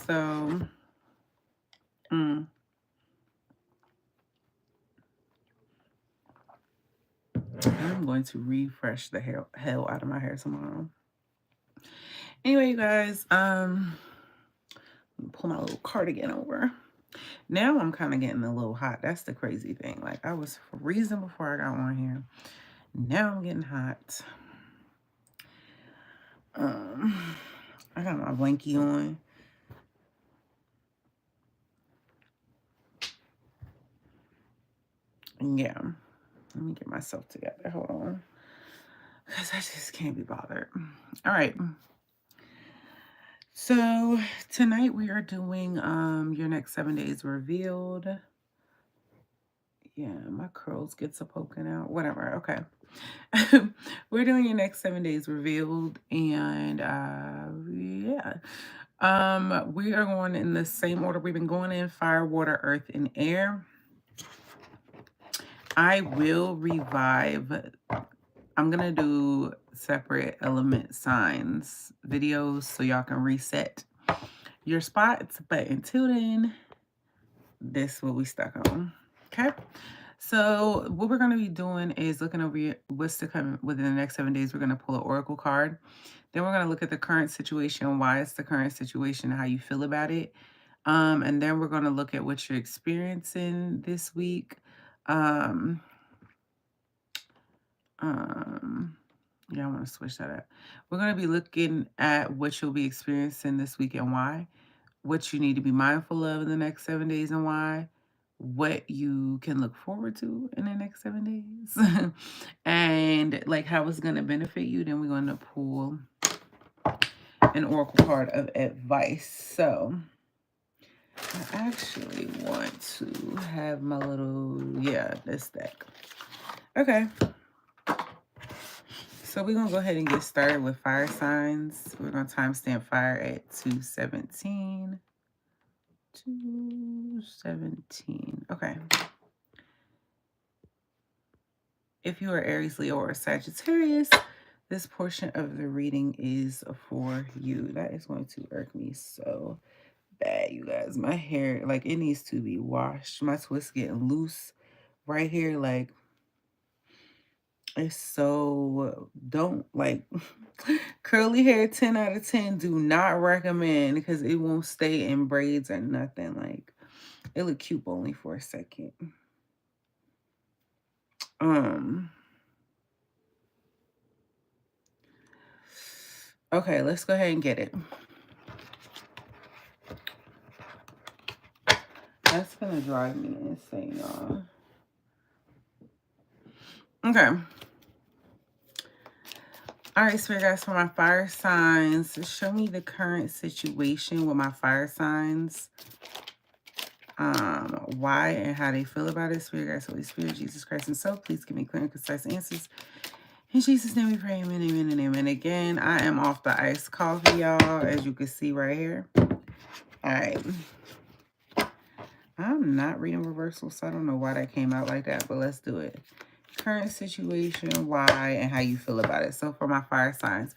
So, I'm going to refresh the hell out of my hair tomorrow. Anyway, you guys, pull my little cardigan over. Now I'm kind of getting a little hot. That's the crazy thing. Like, I was freezing before I got on here. Now I'm getting hot. I got my blankie on. Yeah. Let me get myself together. Hold on. Because I just can't be bothered. All right. So tonight we are doing your next 7 days revealed. Yeah, my curls gets a poking out. Whatever. Okay. We're doing your next 7 days revealed, and yeah. We are going in the same order we've been going in: fire, water, earth, and air. I will revive. I'm gonna do separate element signs videos so y'all can reset your spots, but until then, this is what we stuck on. Okay, so what we're going to be doing is looking over what's to come within the next 7 days. We're going to pull an oracle card. Then we're going to look at the current situation, why it's the current situation, how you feel about it. And then we're going to look at what you're experiencing this week. Yeah, I want to switch that up. We're going to be looking at what you'll be experiencing this week and why, what you need to be mindful of in the next 7 days and why, what you can look forward to in the next 7 days, and like how it's going to benefit you. Then we're going to pull an oracle card of advice. So I actually want to have my little, this deck. Okay. So we're going to go ahead and get started with fire signs. We're going to timestamp fire at 2:17. 2:17. Okay. If you are Aries, Leo, or Sagittarius, this portion of the reading is for you. That is going to irk me so bad, you guys. My hair, like, it needs to be washed. My twist getting loose right here. Like, it's so, don't, like, curly hair, 10 out of 10, do not recommend, because it won't stay in braids or nothing. Like, it look cute only for a second. Okay, let's go ahead and get it. That's gonna drive me insane, y'all. Okay. All right, Spirit guys, for my fire signs, show me the current situation with my fire signs. Why and how they feel about it. Spirit guys, Holy Spirit, Jesus Christ himself, please give me clear and concise answers. In Jesus' name we pray, amen, amen, and amen. Again, I am off the iced coffee, y'all, as you can see right here. All right. I'm not reading reversal, so I don't know why that came out like that, but let's do it. Current situation, why, and how you feel about it. So for my fire signs,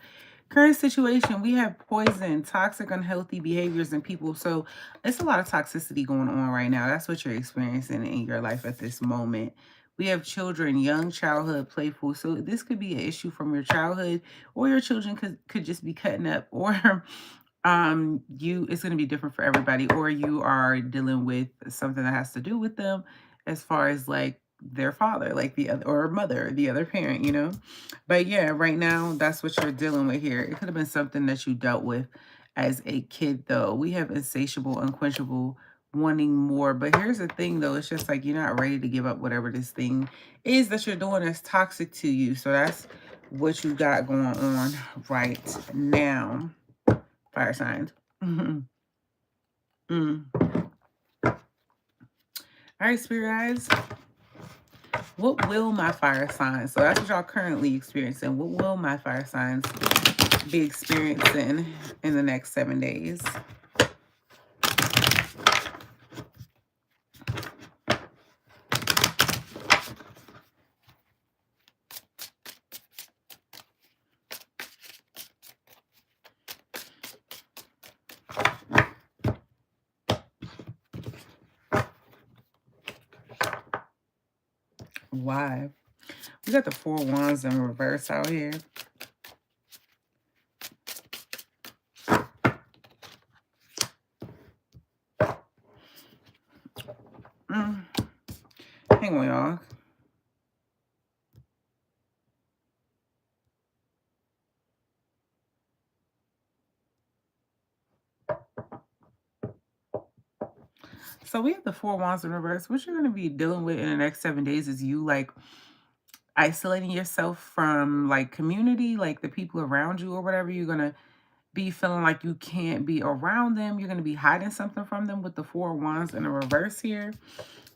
current situation, we have poison, toxic, unhealthy behaviors in people. So it's a lot of toxicity going on right now. That's what you're experiencing in your life at this moment. We have children, young childhood, playful. So this could be an issue from your childhood, or your children could just be cutting up, or it's going to be different for everybody, or you are dealing with something that has to do with them as far as like their father, like the other, or mother, the other parent, you know. But yeah, right now that's what you're dealing with here. It could have been something that you dealt with as a kid, though. We have insatiable, unquenchable, wanting more. But here's the thing, though, it's just like you're not ready to give up whatever this thing is that you're doing that's toxic to you. So that's what you got going on right now, fire signs. All right, Spirit guys, what will my fire signs, so that's what y'all currently experiencing, what will my fire signs be experiencing in the next 7 days? Why? We got the Four of Wands in reverse out here. Hang on, y'all. So we have the Four of Wands in reverse. What you're going to be dealing with in the next 7 days is you like isolating yourself from like community, like the people around you or whatever. You're going to be feeling like you can't be around them. You're going to be hiding something from them with the Four of Wands in the reverse here.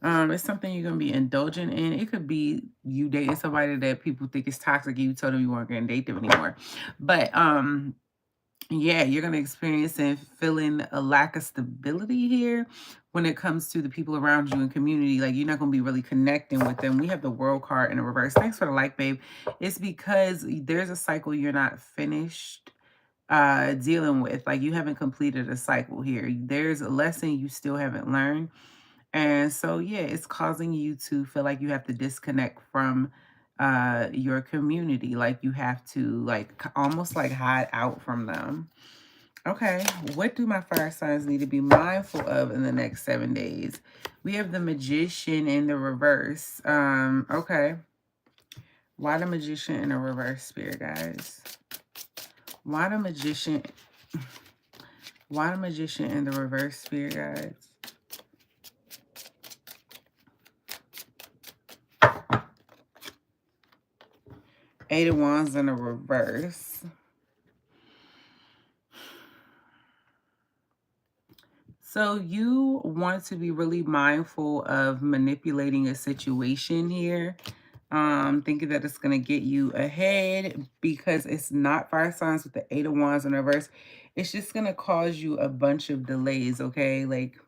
It's something you're going to be indulging in. It could be you dating somebody that people think is toxic. You told them you weren't going to date them anymore. But yeah, you're going to experience and feeling a lack of stability here when it comes to the people around you in community. Like, you're not going to be really connecting with them. We have the World card in the reverse. Thanks for the like, babe. It's because there's a cycle you're not finished dealing with. Like, you haven't completed a cycle here. There's a lesson you still haven't learned. And so, yeah, it's causing you to feel like you have to disconnect from your community. Like, you have to almost like hide out from them. Okay, what do my fire signs need to be mindful of in the next 7 days? We have the Magician in the reverse. Okay. Why the Magician in the reverse, Spirit guys? Why the Magician? Why the Magician in the reverse, Spirit guys? Eight of Wands in the reverse. So you want to be really mindful of manipulating a situation here. Thinking that it's going to get you ahead, because it's not fire signs with the Eight of Wands in reverse. It's just going to cause you a bunch of delays, okay? Like,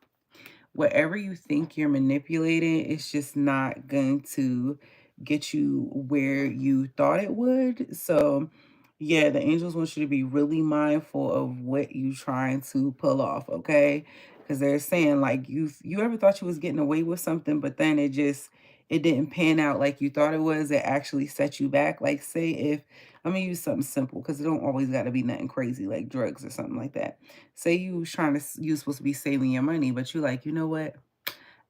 whatever you think you're manipulating, it's just not going to get you where you thought it would. So yeah, the angels want you to be really mindful of what you're trying to pull off, okay? Because they're saying like you ever thought you was getting away with something, but then it didn't pan out like you thought it was. It actually set you back. Like, say if I'm gonna use something simple, because it don't always got to be nothing crazy like drugs or something like that. Say you was you was supposed to be saving your money, but you like, you know what?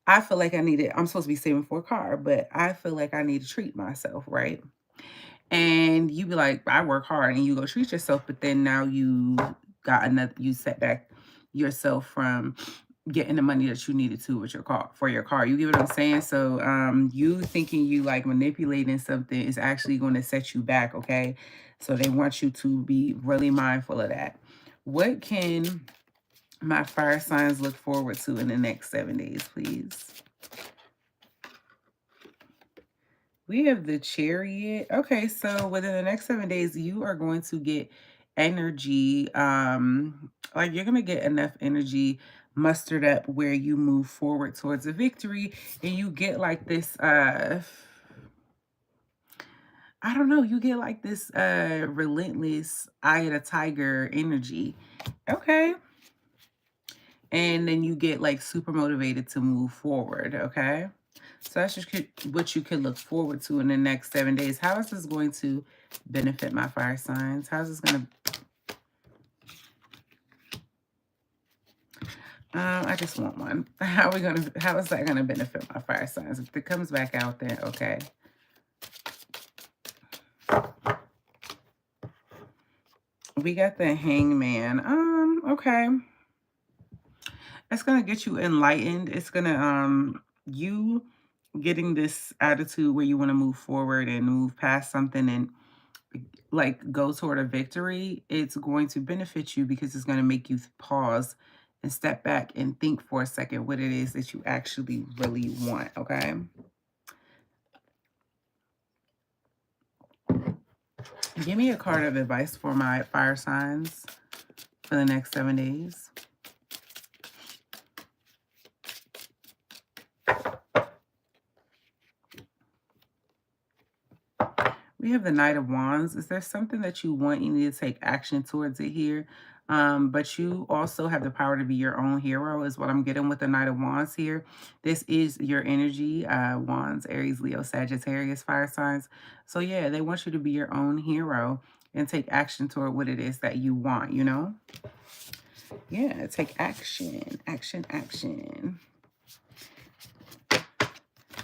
I feel like I'm supposed to be saving for a car, but I feel like I need to treat myself, right? And you be like, I work hard, and you go treat yourself, but then now you set back yourself from getting the money that you needed to with your car for your car. You get what I'm saying? So you thinking you like manipulating something is actually going to set you back, okay? So they want you to be really mindful of that. What can my fire signs look forward to in the next 7 days, please? We have the Chariot. Okay, so within the next 7 days, you are going to get energy. Like, you're going to get enough energy mustered up where you move forward towards a victory, and you get like this I don't know, you get like this relentless eye of the tiger energy. Okay. And then you get like super motivated to move forward, okay? So that's just what you can look forward to in the next 7 days. How is this going to benefit my fire signs? How is this going to... I just want one. How is that going to benefit my fire signs? If it comes back out, then okay. We got the Hangman. Okay. It's going to get you enlightened. It's going to, you getting this attitude where you want to move forward and move past something and like go toward a victory. It's going to benefit you because it's going to make you pause and step back and think for a second what it is that you actually really want, okay? Give me a card of advice for my fire signs for the next 7 days. We have the Knight of Wands. Is there something that you want? You need to take action towards it here. But you also have the power to be your own hero is what I'm getting with the Knight of Wands here. This is your energy, Wands, Aries, Leo, Sagittarius, fire signs. So yeah, they want you to be your own hero and take action toward what it is that you want, you know? Yeah, take action, action, action.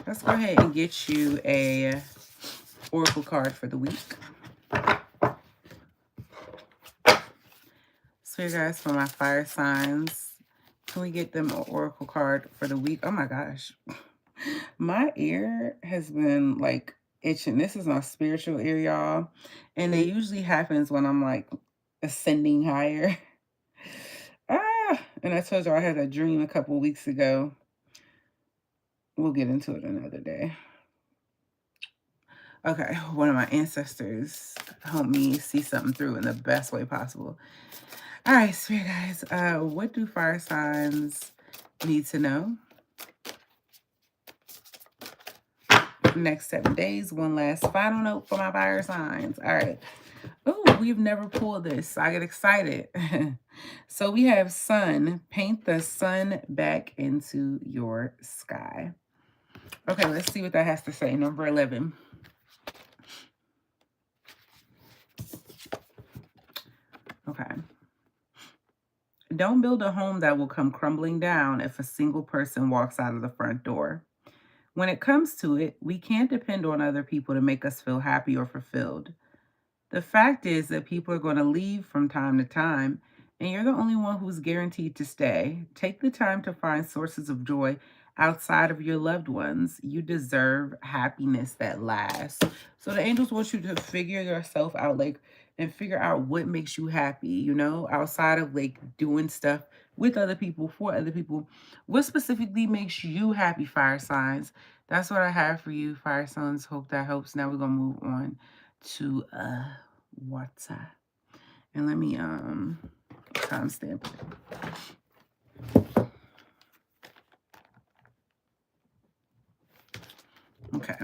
Let's go ahead and get you a oracle card for the week. So you guys, for my fire signs, can we get them an oracle card for the week? Oh my gosh. My ear has been like itching. This is my spiritual ear, y'all. And it usually happens when I'm like ascending higher. And I told you I had a dream a couple weeks ago. We'll get into it another day. Okay, one of my ancestors helped me see something through in the best way possible. All right, spirit guys, what do fire signs need to know? Next 7 days, one last final note for my fire signs. All right. Oh, we've never pulled this. I get excited. So we have sun. Paint the sun back into your sky. Okay, let's see what that has to say. Number 11. Okay. Don't build a home that will come crumbling down if a single person walks out of the front door. When it comes to it, we can't depend on other people to make us feel happy or fulfilled. The fact is that people are going to leave from time to time, and you're the only one who's guaranteed to stay. Take the time to find sources of joy outside of your loved ones. You deserve happiness that lasts. So the angels want you to figure yourself out, like, and figure out what makes you happy, you know, outside of like doing stuff with other people, for other people. What specifically makes you happy, fire signs? That's what I have for you, fire signs. Hope that helps. Now we're going to move on to water. And let me timestamp it. Okay.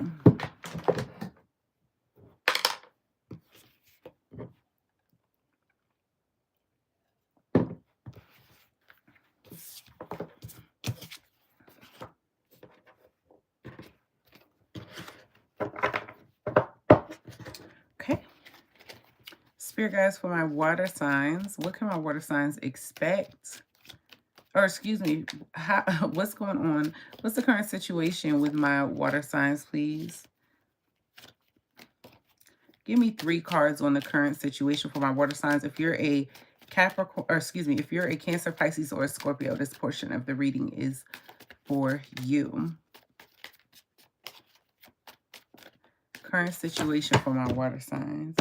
Okay. Spirit guys, for my water signs, what can my water signs expect? Or excuse me, what's going on? What's the current situation with my water signs, please? Give me 3 cards on the current situation for my water signs. If you're a Capricorn, or excuse me, if you're a Cancer, Pisces, or a Scorpio, this portion of the reading is for you. Current situation for my water signs.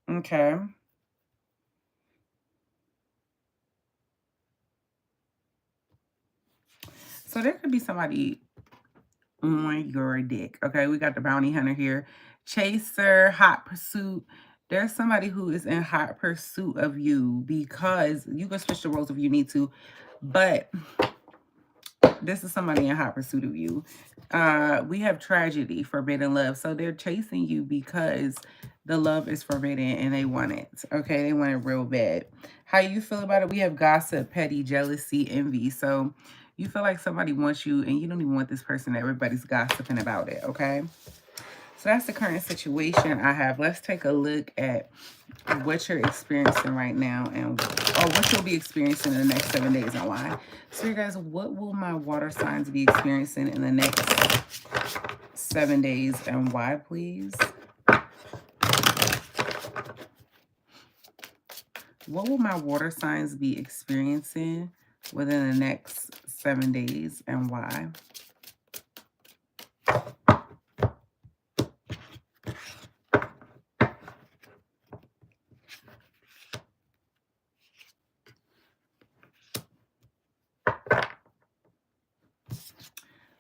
Okay. So there could be somebody on your dick. Okay, we got the bounty hunter here. Chaser, hot pursuit. There's somebody who is in hot pursuit of you, because you can switch the roles if you need to, but this is somebody in hot pursuit of you. We have tragedy, forbidden love. So they're chasing you because the love is forbidden and they want it. Okay, they want it real bad. How you feel about it? We have gossip, petty, jealousy, envy. So you feel like somebody wants you and you don't even want this person. Everybody's gossiping about it. Okay. So that's the current situation I have. Let's take a look at what you're experiencing right now, and or what you'll be experiencing in the next 7 days and why. So you guys, what will my water signs be experiencing in the next 7 days and why, please? What will my water signs be experiencing within the next 7 days and why?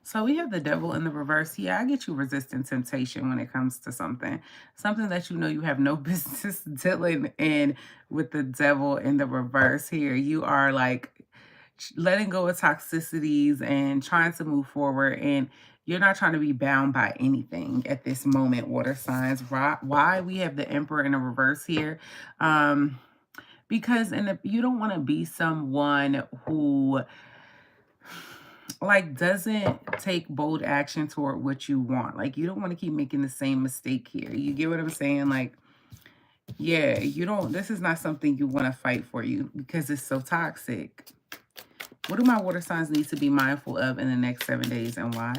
So we have the devil in the reverse. Yeah, I get you resisting temptation when it comes to something that you know you have no business dealing in with the devil in the reverse here. You are like, letting go of toxicities and trying to move forward. And you're not trying to be bound by anything at this moment, water signs. Why we have the Emperor in a reverse here? Because you don't want to be someone who like doesn't take bold action toward what you want. Like you don't want to keep making the same mistake here. You get what I'm saying? Like, yeah, this is not something you want to fight for you because it's so toxic. What do my water signs need to be mindful of in the next 7 days and why?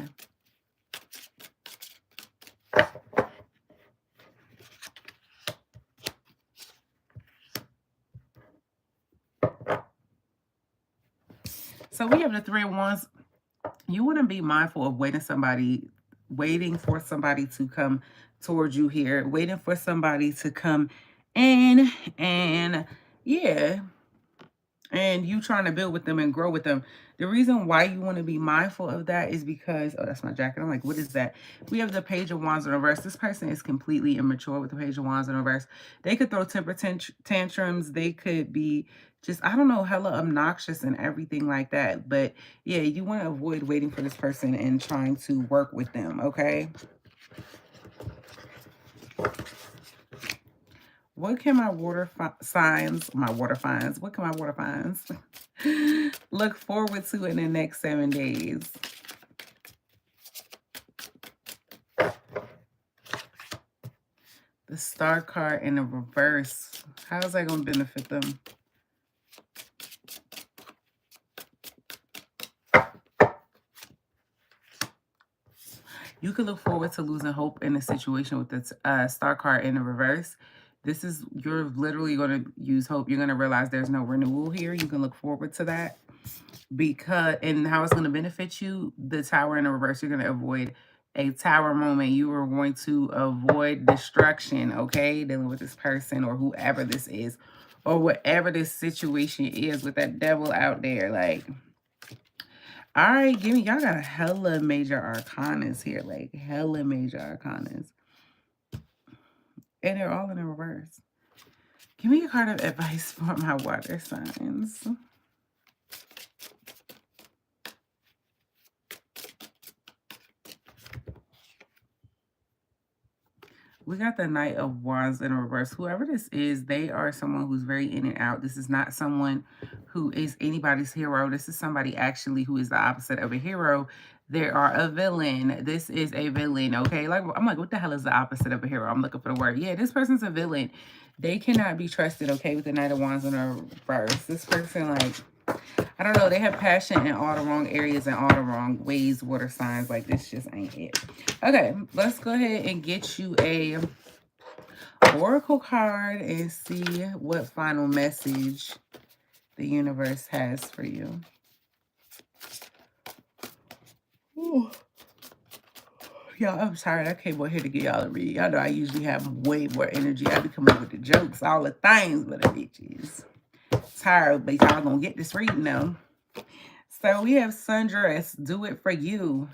So we have the Three of Wands. You want to be mindful of waiting for somebody to come towards you here, waiting for somebody to come in and yeah, and you trying to build with them and grow with them. The reason why you want to be mindful of that is because, oh, that's my jacket. I'm like, what is that? We have the Page of Wands in reverse. This person is completely immature with the Page of Wands in reverse. They could throw temper tantrums. They could be just, I don't know, hella obnoxious and everything like that. But yeah, you want to avoid waiting for this person and trying to work with them, okay? What can my water signs look forward to in the next 7 days? The Star card in the reverse. How is that going to benefit them? You could look forward to losing hope in a situation with the Star card in the reverse. You're literally going to use hope. You're going to realize there's no renewal here. You can look forward to that. And how it's going to benefit you, the Tower in the reverse, you're going to avoid a Tower moment. You are going to avoid destruction, okay? Dealing with this person or whoever this is or whatever this situation is with that devil out there. Like, all right, y'all got a hella major arcanas here, like hella major arcanas. And they're all in the reverse. Give me a card of advice for my water signs. We got the Knight of Wands in reverse. Whoever this is, they are someone who's very in and out. This is not someone who is anybody's hero. This is somebody actually who is the opposite of a hero. They are a villain. This is a villain, okay? Like, I'm like, what the hell is the opposite of a hero? I'm looking for the word. Yeah, this person's a villain. They cannot be trusted, okay, with the Knight of Wands in reverse. This person, like, I don't know. They have passion in all the wrong areas and all the wrong ways, water signs. Like, this just ain't it. Okay, let's go ahead and get you a oracle card and see what final message the universe has for you. Ooh. Y'all, I'm tired. I came over here to get y'all a read. Y'all know I usually have way more energy. I be coming up with the jokes, all the things, but the bitches. Tired, but y'all gonna get this reading now. So we have Sundress, do it for you.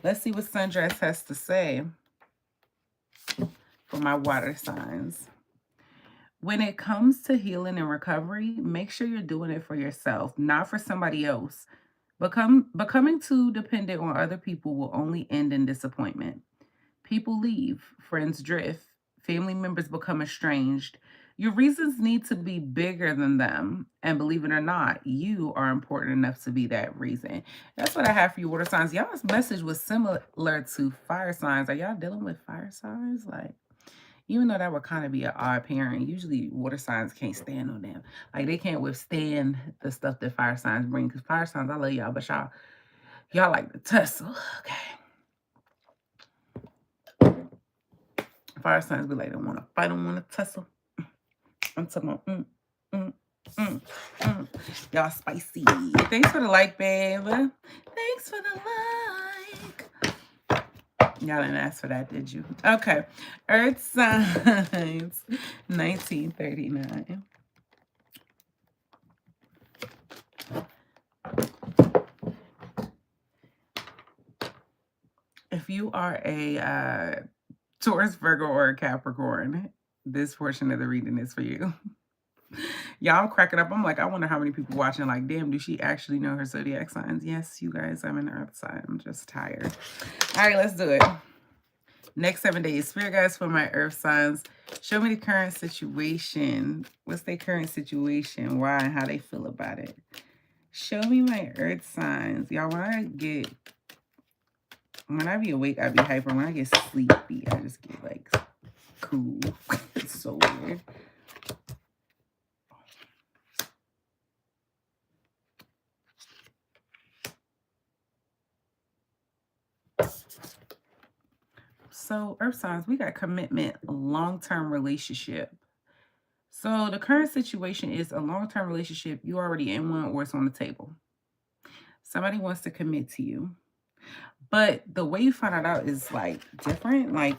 Let's see what Sundress has to say for my water signs. When it comes to healing and recovery, make sure you're doing it for yourself, not for somebody else. Becoming too dependent on other people will only end in disappointment. People leave, friends drift, family members become estranged. Your reasons need to be bigger than them. And believe it or not, you are important enough to be that reason. That's what I have for you, water signs. Y'all's message was similar to fire signs. Are y'all dealing with fire signs? Like, even though that would kind of be an odd pairing, usually water signs can't stand on them. Like, they can't withstand the stuff that fire signs bring. Because fire signs, I love y'all, but y'all like to tussle. Okay. Fire signs be like, don't want to fight, don't want to tussle. I'm talking about, y'all spicy. Thanks for the like, babe. Thanks for the like. Y'all didn't ask for that, did you? Okay. Earth signs, 1939. If you are a Taurus, Virgo, or a Capricorn, this portion of the reading is for you. Y'all cracking up. I'm like, I wonder how many people watching like, damn, do she actually know her zodiac signs? Yes, you guys, I'm an earth sign. I'm just tired. All right, let's do it. Next 7 days. Spirit guides for my earth signs. Show me the current situation. What's their current situation? Why and how they feel about it. Show me my earth signs. Y'all, when I be awake, I be hyper. When I get sleepy, I just get like cool. It's so weird. So, earth signs, we got commitment, long-term relationship. So, the current situation is a long-term relationship. You already in one or it's on the table. Somebody wants to commit to you. But the way you find it out is like different. Like,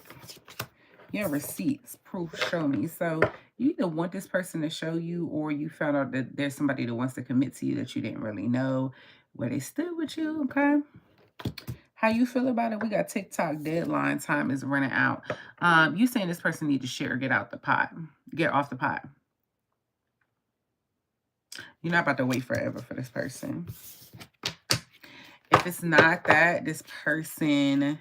your receipts, proof, show me. So, you either want this person to show you or you found out that there's somebody that wants to commit to you that you didn't really know where they stood with you, okay? How you feel about it? We got TikTok deadline. Time is running out. You saying this person need to share, get out the pot. Get off the pot. You're not about to wait forever for this person. If it's not that, this person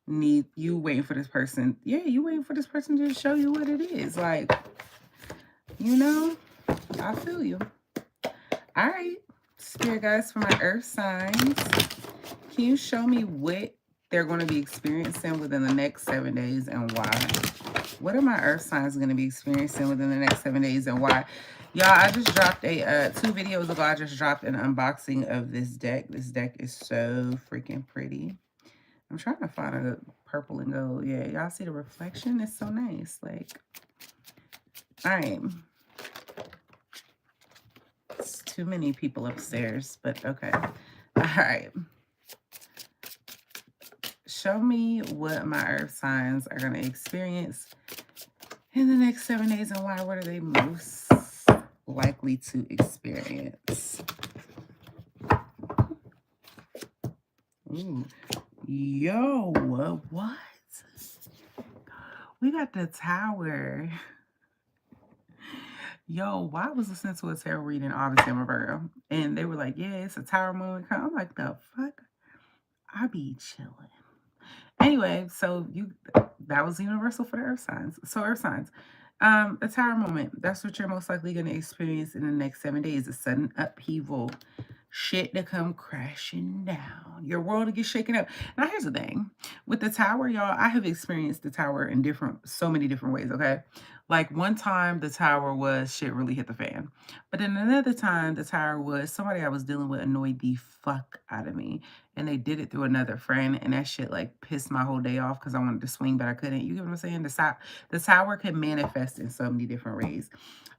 need you waiting for this person. Yeah, you waiting for this person to show you what it is. Like, you know, I feel you. All right. Spirit guides for my earth signs. Can you show me what they're going to be experiencing within the next 7 days and why? What are my earth signs going to be experiencing within the next 7 days and why? Y'all, I just dropped 2 videos ago. I just dropped an unboxing of this deck. This deck is so freaking pretty. I'm trying to find a purple and gold. Yeah, y'all see the reflection? It's so nice. Like, all right. It's too many people upstairs, but okay. All right. Show me what my earth signs are going to experience in the next 7 days and why. What are they most likely to experience? Ooh. Yo, what? We got the Tower. Yo, why was listening to a tarot reading, obviously I'm a Virgo, and they were like, yeah, it's a Tower moment. I'm like, the fuck? I be chilling. Anyway, so that was universal for the earth signs. So earth signs. A Tower moment. That's what you're most likely going to experience in the next 7 days. A sudden upheaval. Shit to come crashing down. Your world to get shaken up. Now, here's the thing. With the Tower, y'all, I have experienced the Tower in so many different ways, okay? Like, one time, the Tower was shit really hit the fan. But then another time, the Tower was somebody I was dealing with annoyed the fuck out of me. And they did it through another friend. And that shit, like, pissed my whole day off because I wanted to swing, but I couldn't. You get what I'm saying? The Tower can manifest in so many different ways.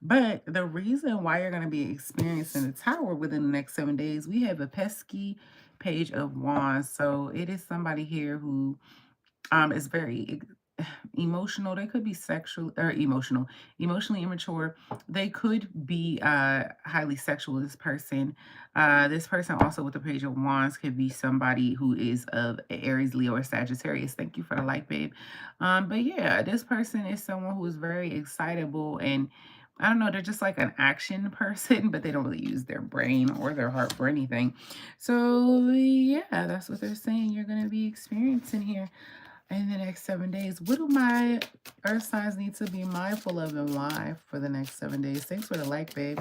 But the reason why you're going to be experiencing the Tower within the next 7 days, we have a pesky Page of Wands. So it is somebody here who is very emotional. They could be emotionally immature. They could be highly sexual. This person also with the Page of Wands could be somebody who is of Aries, Leo, or Sagittarius. Thank you for the like, babe. But yeah, this person is someone who is very excitable and I don't know, they're just like an action person, but they don't really use their brain or their heart for anything. So yeah, that's what they're saying you're going to be experiencing here in the next 7 days. What do my earth signs need to be mindful of and why for the next 7 days? Thanks for the like, babe.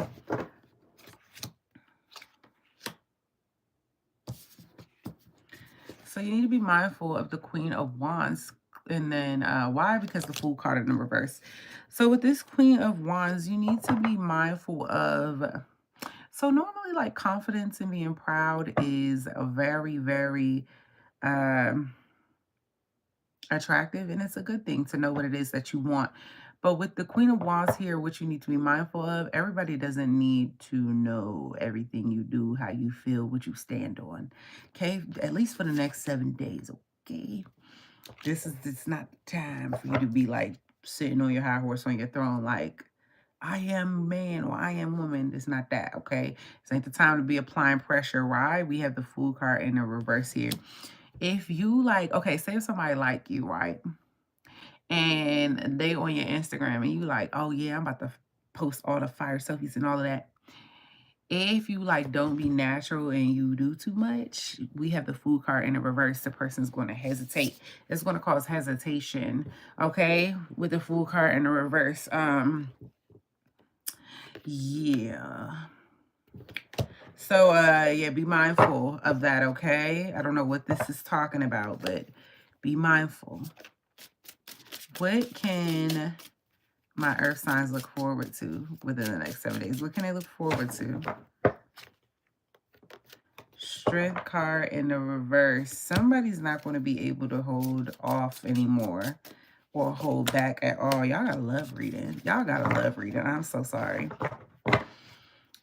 So you need to be mindful of the Queen of Wands. And then why? Because the Fool card in the reverse. So with this Queen of Wands, you need to be mindful of... So normally, like, confidence and being proud is a very, very... attractive, and it's a good thing to know what it is that you want. But with the Queen of Wands here, what you need to be mindful of, everybody doesn't need to know everything you do, how you feel, what you stand on. Okay? At least for the next 7 days, okay? It's not the time for you to be like sitting on your high horse on your throne like, I am man or I am woman. It's not that, okay? It's ain't the time to be applying pressure, right? We have the Fool card in the reverse here. If you like, okay, say if somebody like you, right? And they on your Instagram and you like, oh yeah, I'm about to post all the fire selfies and all of that. If you like don't be natural and you do too much, we have the Fool card in the reverse. The person's going to hesitate. It's going to cause hesitation, okay? With the Fool card in the reverse. Yeah. So, yeah, be mindful of that, okay? I don't know what this is talking about, but be mindful. What can my earth signs look forward to within the next 7 days? What can they look forward to? Strength card in the reverse. Somebody's not going to be able to hold off anymore or hold back at all. Y'all gotta love reading. Y'all gotta love reading. I'm so sorry.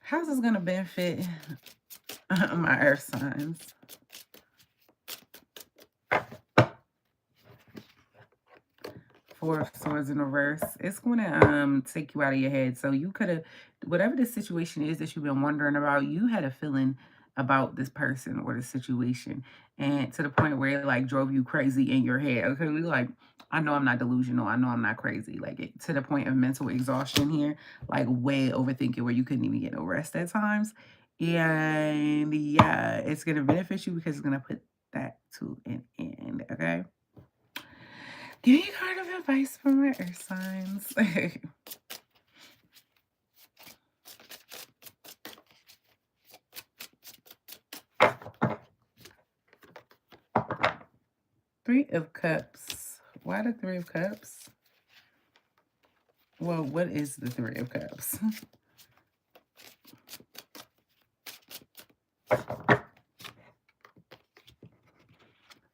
How's this going to benefit my earth signs? Four of Swords in reverse. It's going to take you out of your head. So you could have, whatever the situation is that you've been wondering about, you had a feeling about this person or the situation, and to the point where it like drove you crazy in your head. Okay, we like, I know I'm not delusional. I know I'm not crazy. Like to the point of mental exhaustion here, like way overthinking where you couldn't even get no rest at times. And yeah, it's going to benefit you because it's going to put that to an end. Okay. Give me a card of advice for my earth signs. Three of Cups. Why the Three of Cups? Well, what is the Three of Cups?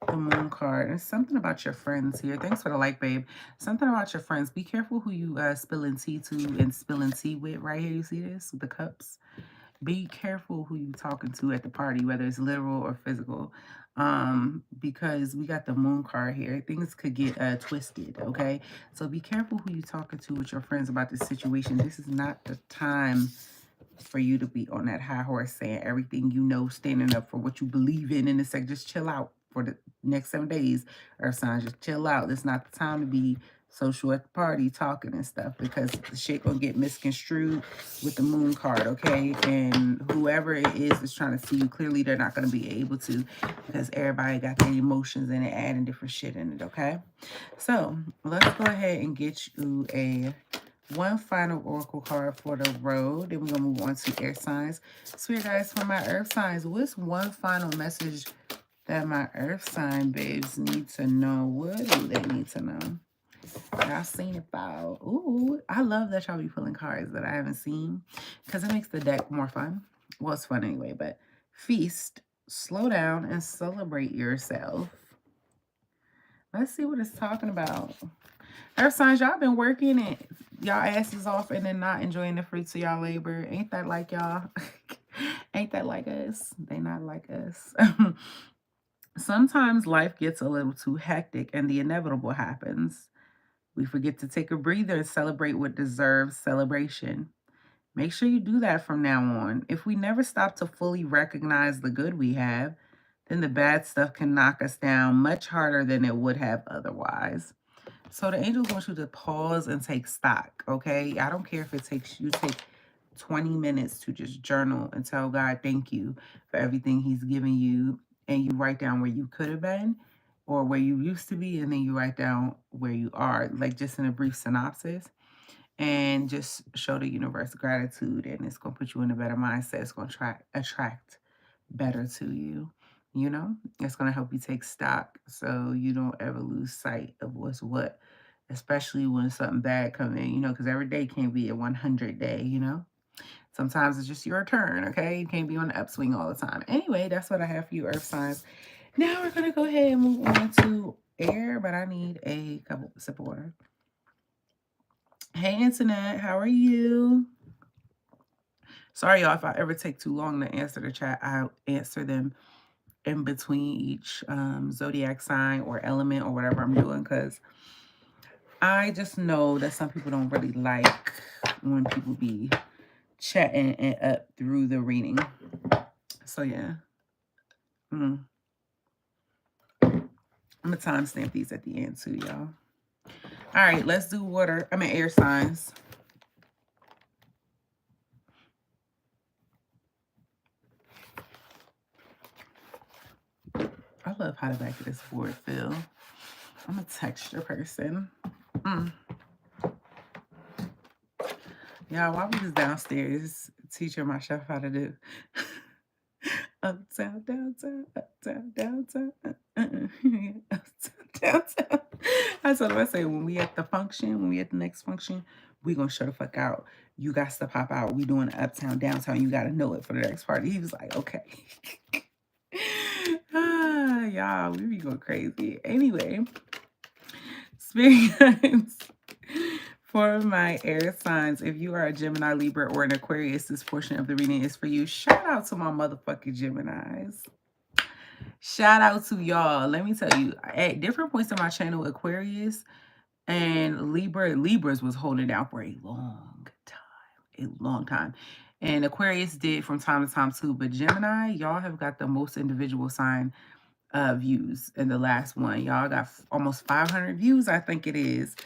The Moon card. There's something about your friends here. Thanks for the like, babe. Something about your friends. Be careful who you spilling tea to and spilling tea with. Right here, you see this? With the cups. Be careful who you talking to at the party, whether it's literal or physical. Because we got the Moon card here. Things could get twisted, okay? So be careful who you talking to with your friends about this situation. This is not the time for you to be on that high horse saying everything you know, standing up for what you believe in a sec. Just chill out for the next 7 days. Earth signs, just chill out. It's not the time to be social at the party talking and stuff, because the shit gonna get misconstrued with the Moon card, okay? And whoever it is that's trying to see you clearly, they're not gonna be able to, because everybody got their emotions in it, adding different shit in it, okay? So let's go ahead and get you one final oracle card for the road. Then we're gonna move on to air signs. Sweet guys, for my earth signs, what's one final message that my earth sign babes need to know? What do they need to know? Y'all seen it about. Ooh, I love that y'all be pulling cards that I haven't seen, because it makes the deck more fun. Well, it's fun anyway, but feast, slow down, and celebrate yourself. Let's see what it's talking about. Earth signs, y'all been working and y'all asses off and then not enjoying the fruits of y'all labor. Ain't that like y'all? Ain't that like us? They not like us. Sometimes life gets a little too hectic and the inevitable happens. We forget to take a breather and celebrate what deserves celebration. Make sure you do that from now on. If we never stop to fully recognize the good we have, then the bad stuff can knock us down much harder than it would have otherwise. So the angels want you to pause and take stock, okay? I don't care if it takes you take 20 minutes to just journal and tell God thank you for everything he's given you, and you write down where you could have been or where you used to be, and then you write down where you are, like just in a brief synopsis, and just show the universe gratitude, and it's going to put you in a better mindset. It's going to attract better to you. You know, it's going to help you take stock so you don't ever lose sight of what's what, especially when something bad comes in, you know, because every day can't be a 100 day, you know. Sometimes it's just your turn, okay? You can't be on the upswing all the time. Anyway, that's what I have for you, earth signs. Now we're going to go ahead and move on to air, but I need a sip of water. Hey, Internet, how are you? Sorry, y'all, if I ever take too long to answer the chat, I'll answer them in between each zodiac sign or element or whatever I'm doing, because I just know that some people don't really like when people be chatting it up through the reading. So yeah. I'm gonna timestamp these at the end too, y'all. All right, let's do air signs. how the back of this board feel. I'm a texture person. Y'all, while we was downstairs teaching my chef how to do uptown, downtown, uptown, downtown, uptown, downtown. I told him, I say, when we at the function, when we at the next function, we gonna show the fuck out. You got to pop out. We doing uptown, downtown. You gotta know it for the next party. He was like, okay. Y'all, we be going crazy. Anyway, experience. For my air signs, if you are a Gemini, Libra, or an Aquarius, this portion of the reading is for you. Shout out to my motherfucking Geminis. Shout out to y'all. Let me tell you, at different points in my channel, Aquarius and Libras was holding down for a long time. And Aquarius did from time to time too. But Gemini, y'all have got the most individual sign views in the last one. Y'all got almost 500 views, I think it is.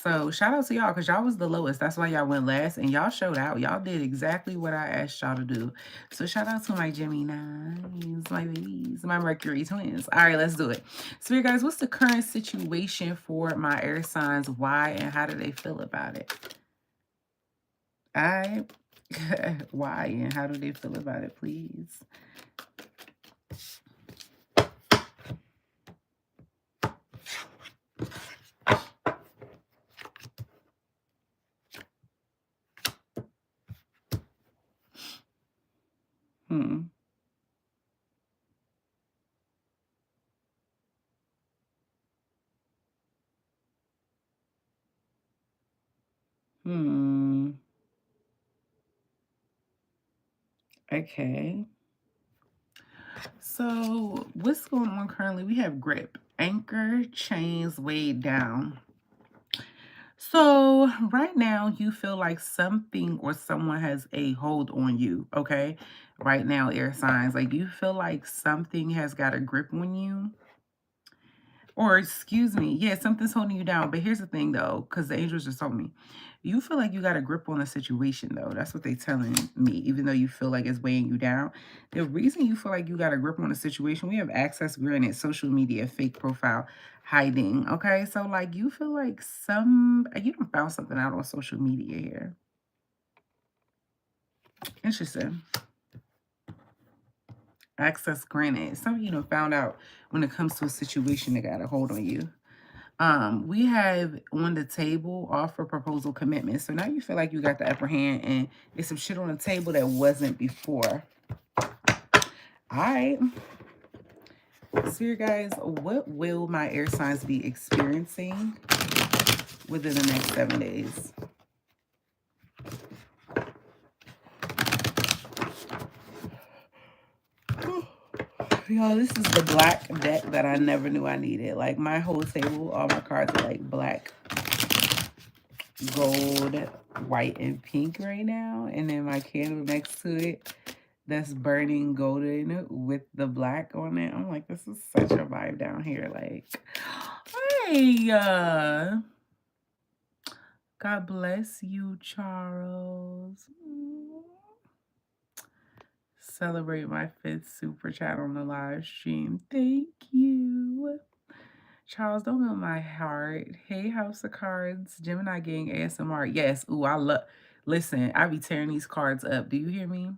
So shout out to y'all, because y'all was the lowest. That's why y'all went last, and y'all showed out. Y'all did exactly what I asked y'all to do. So shout out to my Geminis, my babies, my Mercury twins. All right, let's do it. Spirit guys, what's the current situation for my air signs? Why and how do they feel about it? All right. Why and how do they feel about it, please? Okay. So what's going on currently? We have grip, anchor, chains weighed down. So right now you feel like something or someone has a hold on you, okay? Right now, air signs, like you feel like something has got a grip on you. Or excuse me, yeah, something's holding you down. But here's the thing though, because the angels just told me, you feel like you got a grip on a situation though. That's what they're telling me, even though you feel like it's weighing you down. The reason you feel like you got a grip on a situation, we have access granted, social media, fake profile, hiding. Okay, so like you feel like you done found something out on social media here. Interesting. Access granted. Some of you done found out when it comes to a situation that got a hold on you. We have on the table offer, proposal, commitment. So now you feel like you got the upper hand and there's some shit on the table that wasn't before. All right. Spirit guys, what will my air signs be experiencing within the next 7 days? Y'all, this is the black deck that I never knew I needed. Like my whole table, all my cards are like black, gold, white, and pink right now. And then my candle next to it, that's burning golden with the black on it. I'm like, this is such a vibe down here. Like, hey, God bless you, Charles. Celebrate my 5th super chat on the live stream. Thank you. Charles, don't melt my heart. Hey, House of Cards, Gemini Gang ASMR. Yes, ooh, I love, listen, I be tearing these cards up. Do you hear me?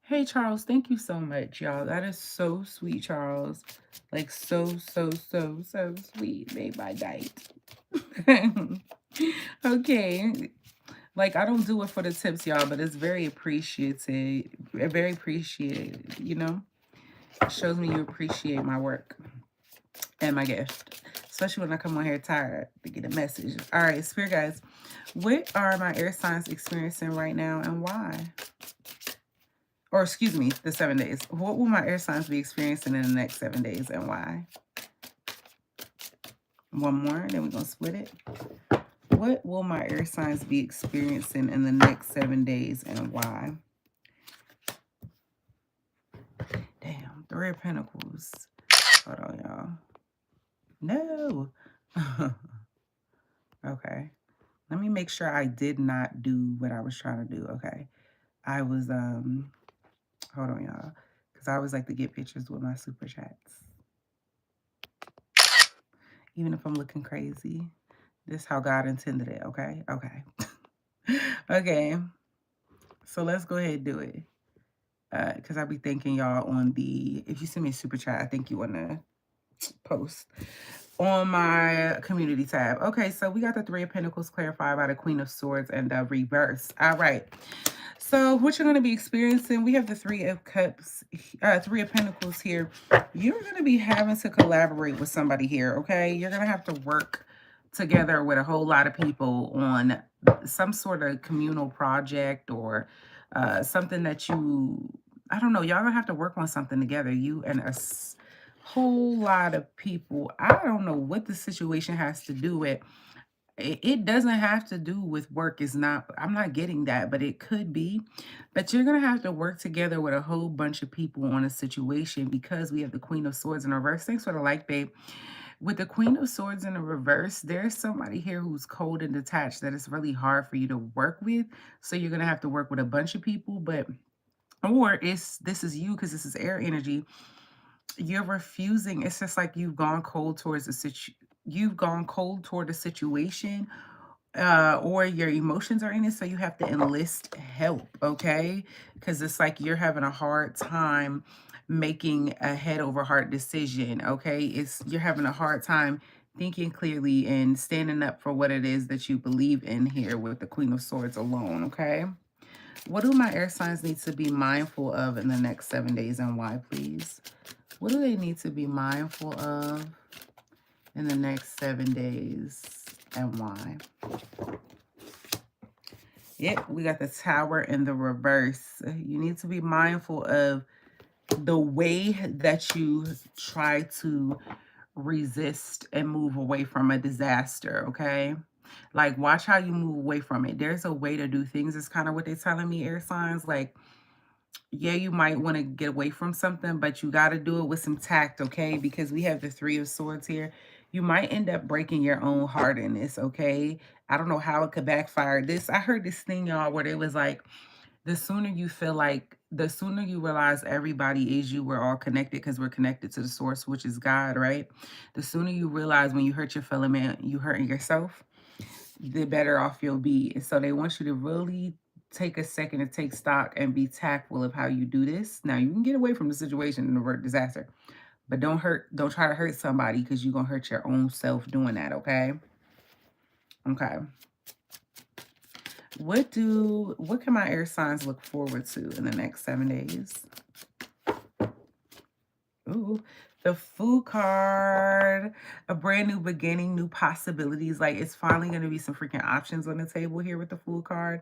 Hey, Charles, thank you so much, y'all. That is so sweet, Charles. Like, so sweet. Made my night. Okay. Like, I don't do it for the tips, y'all, but it's very appreciated. Very appreciated, you know? It shows me you appreciate my work and my gift. Especially when I come on here tired to get a message. All right, Spirit guys, what are my air signs experiencing right now and why? Or excuse me, the 7 days. What will my air signs be experiencing in the next 7 days and why? One more, then we're going to split it. What will my air signs be experiencing in the next 7 days and why? Damn, 3 of Pentacles. Hold on, y'all. No. Okay. Let me make sure I did not do what I was trying to do. Okay. I was, hold on, y'all. Because I always like to get pictures with my super chats. Even if I'm looking crazy. This is how God intended it, okay? Okay. Okay. So let's go ahead and do it. Because I'll be thanking y'all on the, if you send me a super chat, I think you want to post on my community tab. Okay, so we got the Three of Pentacles clarified by the Queen of Swords and the reverse. All right. So what you're going to be experiencing, we have the Three of Cups, Three of Pentacles here. You're going to be having to collaborate with somebody here, okay? You're going to have to work together with a whole lot of people on some sort of communal project or something that you, I don't know, y'all going to have to work on something together, you and a whole lot of people. I don't know what the situation has to do with. It doesn't have to do with work. Is not, I'm not getting that, but it could be. But you're going to have to work together with a whole bunch of people on a situation because we have the Queen of Swords in reverse. Thanks for the like, babe. With the Queen of Swords in the reverse, there's somebody here who's cold and detached that it's really hard for you to work with. So you're going to have to work with a bunch of people, but, or this is you because this is air energy. You're refusing. It's just like you've gone cold towards you've gone cold toward a situation, or your emotions are in it, so you have to enlist help, okay? Because it's like you're having a hard time making a head over heart decision, okay? You're having a hard time thinking clearly and standing up for what it is that you believe in here with the Queen of Swords alone, okay? What do my air signs need to be mindful of in the next 7 days and why, please? What do they need to be mindful of in the next 7 days and why? Yep, we got the Tower in the reverse. You need to be mindful of the way that you try to resist and move away from a disaster, okay? Like, watch how you move away from it. There's a way to do things. It's kind of what they're telling me, air signs. Like, yeah, you might want to get away from something, but you got to do it with some tact, okay? Because we have the Three of Swords here. You might end up breaking your own heart in this, okay? I don't know how it could backfire. I heard this thing, y'all, where it was like, the sooner you feel like, the sooner you realize everybody is you, we're all connected because we're connected to the source, which is God, right? The sooner you realize when you hurt your fellow man, you hurting yourself, the better off you'll be. And so they want you to really take a second to take stock and be tactful of how you do this. Now, you can get away from the situation and avert disaster, but don't try to hurt somebody because you're going to hurt your own self doing that, okay? Okay. What can my air signs look forward to in the next 7 days? Ooh, the Fool card, a brand new beginning, new possibilities. Like, it's finally going to be some freaking options on the table here with the Fool card.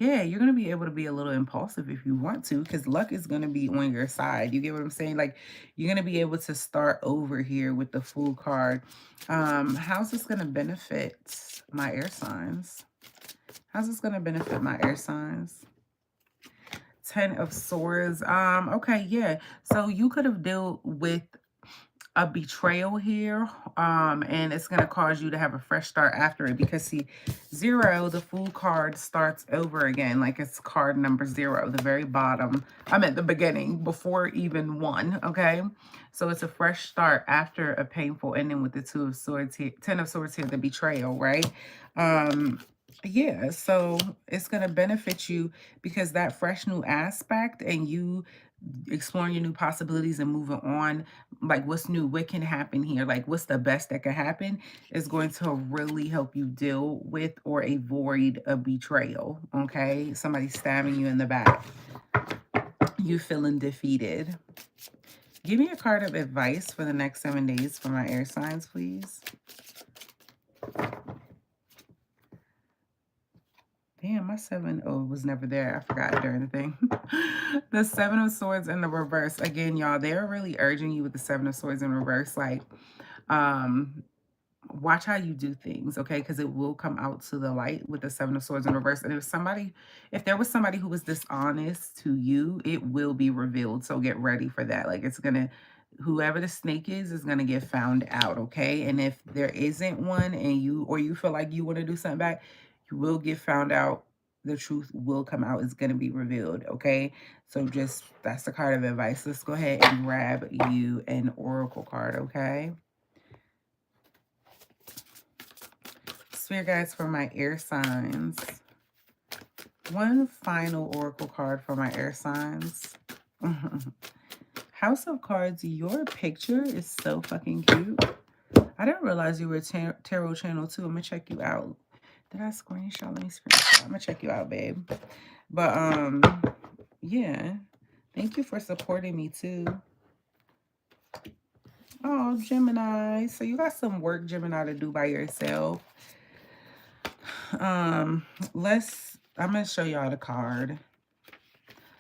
Yeah, you're going to be able to be a little impulsive if you want to, because luck is going to be on your side. You get what I'm saying? Like, you're going to be able to start over here with the Fool card. How's this going to benefit my air signs? How's this going to benefit my air signs? 10 of Swords. Okay, yeah. So you could have dealt with a betrayal here, and it's going to cause you to have a fresh start after it, because see, 0, the Fool card starts over again, like it's card number 0, the very bottom. I'm at the beginning, before even 1, okay? So it's a fresh start after a painful ending with the 2 of Swords here, 10 of Swords here, the betrayal, right? Yeah, so it's going to benefit you because that fresh new aspect and you exploring your new possibilities and moving on, like what's new, what can happen here, like what's the best that can happen, is going to really help you deal with or avoid a betrayal, okay? Somebody stabbing you in the back, you feeling defeated. Give me a card of advice for the next 7 days for my air signs, please. Damn, my 7 was never there. I forgot during the thing. The 7 of Swords in the reverse. Again, y'all, they're really urging you with the 7 of Swords in reverse. Like, watch how you do things, okay? Because it will come out to the light with the 7 of Swords in reverse. And if there was somebody who was dishonest to you, it will be revealed. So get ready for that. Like, whoever the snake is going to get found out, okay? And if there isn't one and you feel like you want to do something back, you will get found out the truth will come out. It's going to be revealed, okay? So just, that's the card of advice. Let's go ahead and grab you an oracle card, okay? Spirit guides for my air signs. One final oracle card for my air signs. House of Cards, your picture is so fucking cute. I didn't realize you were Tarot Channel too. I'm going to check you out. Did I screenshot? Let me screenshot. I'm going to check you out, babe. But, yeah. Thank you for supporting me too. Oh, Gemini. So you got some work, Gemini, to do by yourself. I'm going to show y'all the card.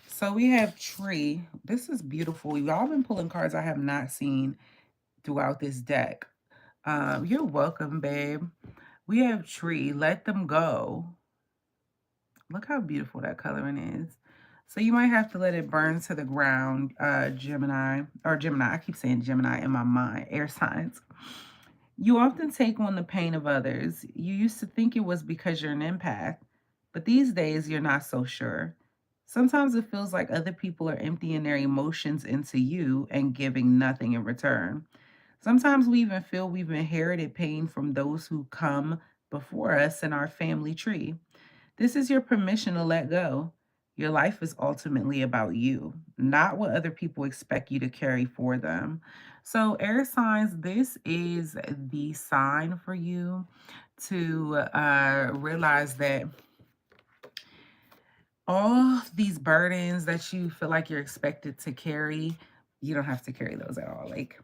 So we have Tree. This is beautiful. Y'all been pulling cards I have not seen throughout this deck. You're welcome, babe. We have Tree. Let them go. Look how beautiful that coloring is. So you might have to let it burn to the ground, Gemini. Or Gemini. I keep saying Gemini in my mind. Air signs. You often take on the pain of others. You used to think it was because you're an empath, but these days you're not so sure. Sometimes it feels like other people are emptying their emotions into you and giving nothing in return. Sometimes we even feel we've inherited pain from those who come before us in our family tree. This is your permission to let go. Your life is ultimately about you, not what other people expect you to carry for them. So, air signs, this is the sign for you to realize that all these burdens that you feel like you're expected to carry, you don't have to carry those at all. Like,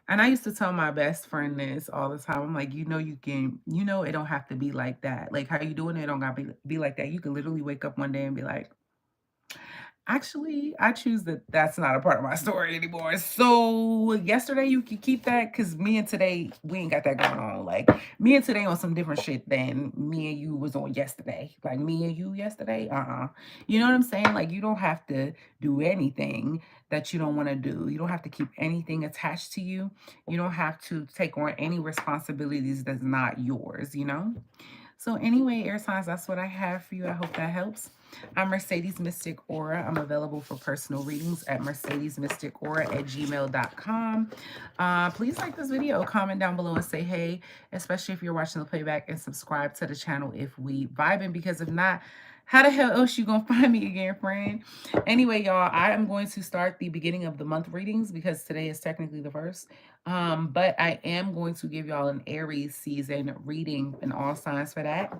and I used to tell my best friend this all the time. I'm like, you can, it don't have to be like that. Like, how you doing it don't gotta be like that. You can literally wake up one day and be like, actually, I choose that that's not a part of my story anymore. So yesterday you can keep that, because me and today, we ain't got that going on. Like, me and today on some different shit than me and you was on yesterday. Like, me and you yesterday, You know what I'm saying? Like, you don't have to do anything that you don't want to do. You don't have to keep anything attached to you. You don't have to take on any responsibilities that's not yours, So anyway, air signs, that's what I have for you. I hope that helps. I'm Mercedes Mystic Aura. I'm available for personal readings at mercedesmysticaura@gmail.com. Please like this video, comment down below and say hey, especially if you're watching the playback, and subscribe to the channel if we vibing, because if not, how the hell else you gonna find me again, friend? Anyway, y'all, I am going to start the beginning of the month readings because today is technically the first. But I am going to give y'all an Aries season reading and all signs for that.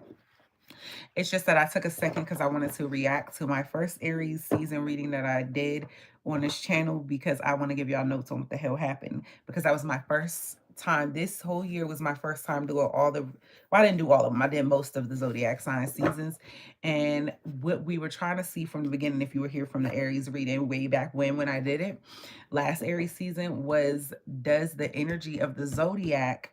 It's just that I took a second because I wanted to react to my first Aries season reading that I did on this channel, because I want to give y'all notes on what the hell happened, because that was my first time. This whole year was my first time doing all the, well, I didn't do all of them. I did most of the zodiac sign seasons. And what we were trying to see from the beginning, if you were here from the Aries reading way back when I did it, last Aries season, was, does the energy of the zodiac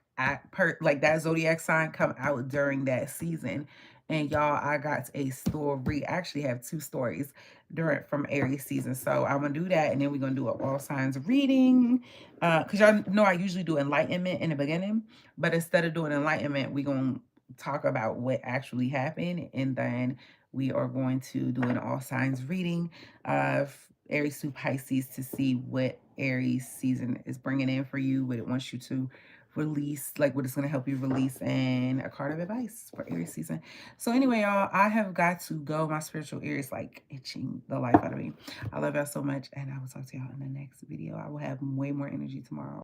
like that zodiac sign come out during that season? And y'all, I got a story. I actually have two stories from Aries season. So I'm going to do that. And then we're going to do an all signs reading. Because y'all know I usually do enlightenment in the beginning. But instead of doing enlightenment, we're going to talk about what actually happened. And then we are going to do an all signs reading of Aries to Pisces to see what Aries season is bringing in for you, what it wants you to release, like what it's going to help you release, and a card of advice for Aries season. So anyway, y'all, I have got to go. My spiritual ear is like itching the life out of me. I love y'all so much, and I will talk to y'all in the next video. I will have way more energy tomorrow.